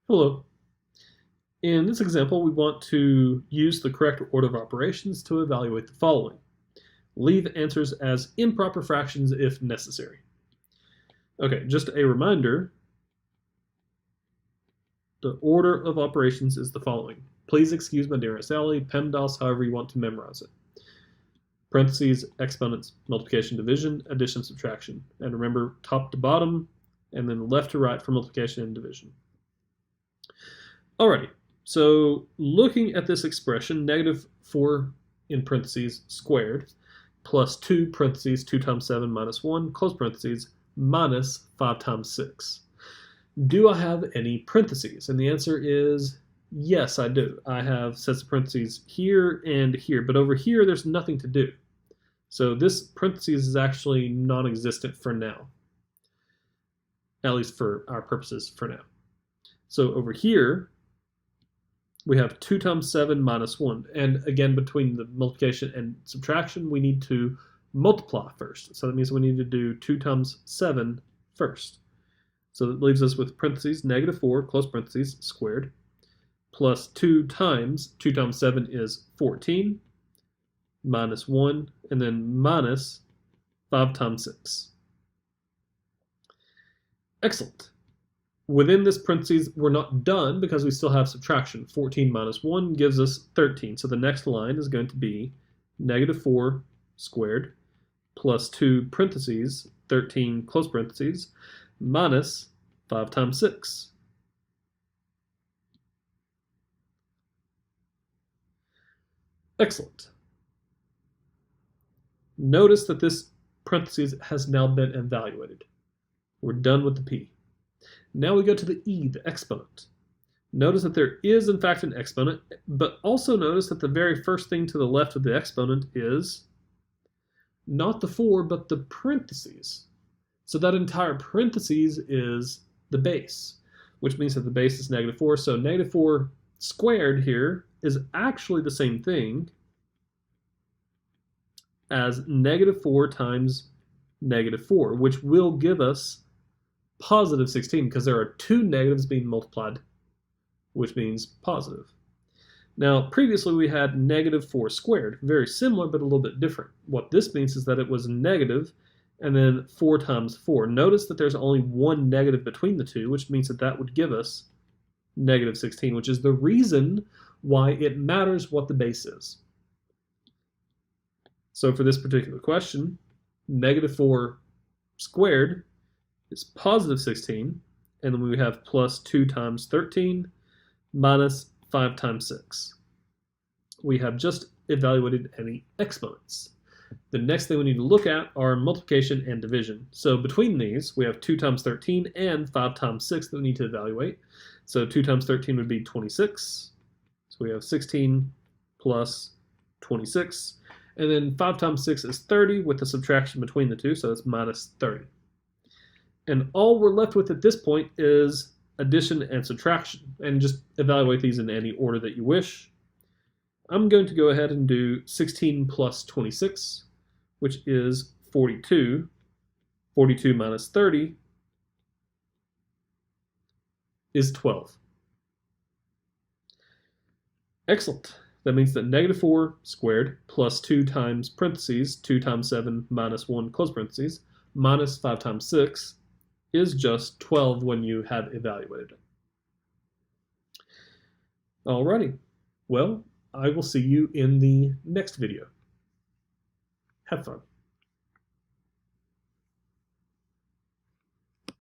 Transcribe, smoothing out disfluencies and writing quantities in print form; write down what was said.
Hello. In this example, we want to use the correct order of operations to evaluate the following. Leave answers as improper fractions if necessary. Okay, just a reminder, the order of operations is the following. Please excuse my dear Sally, PEMDAS, however you want to memorize it. Parentheses, exponents, multiplication, division, addition, subtraction. And remember, top to bottom, and then left to right for multiplication and division. Alrighty, so looking at this expression, negative 4 in parentheses squared plus 2 parentheses 2 times 7 minus 1 close parentheses minus 5 times 6. Do I have any parentheses? And the answer is yes, I do. I have sets of parentheses here and here, but over here there's nothing to do. So this parentheses is actually non-existent for now, at least for our purposes for now. So over here, we have 2 times 7 minus 1. And again, between the multiplication and subtraction, we need to multiply first. So that means we need to do 2 times 7 first. So that leaves us with parentheses, negative 4, close parentheses, squared, plus 2 times 7 is 14, minus 1, and then minus 5 times 6. Excellent. Within this parentheses, we're not done because we still have subtraction. 14 minus 1 gives us 13. So the next line is going to be negative 4 squared plus 2 parentheses, 13 close parentheses, minus 5 times 6. Excellent. Notice that this parentheses has now been evaluated. We're done with the p. Now we go to the e, the exponent. Notice that there is in fact an exponent, but also notice that the very first thing to the left of the exponent is not the 4, but the parentheses. So that entire parentheses is the base, which means that the base is negative 4. So negative 4 squared here is actually the same thing as negative 4 times negative 4, which will give us positive 16 because there are 2 negatives being multiplied, which means positive. Now, previously we had negative 4 squared, very similar but a little bit different. What this means is that it was negative and then 4 times 4. Notice that there's only one negative between the two, which means that that would give us negative 16, which is the reason why it matters what the base is. So for this particular question, negative 4 squared is positive 16, and then we have plus 2 times 13 minus 5 times 6. We have just evaluated any exponents. The next thing we need to look at are multiplication and division. So between these, we have 2 times 13 and 5 times 6 that we need to evaluate. So 2 times 13 would be 26. So we have 16 plus 26. And then 5 times 6 is 30 with the subtraction between the two, so it's minus 30. And all we're left with at this point is addition and subtraction. And just evaluate these in any order that you wish. I'm going to go ahead and do 16 plus 26, which is 42. 42 minus 30 is 12. Excellent. That means that negative 4 squared plus 2 times parentheses, 2 times 7 minus 1 close parentheses, minus 5 times 6 is just 12 when you have evaluated it. Alrighty. Well, I will see you in the next video. Have fun.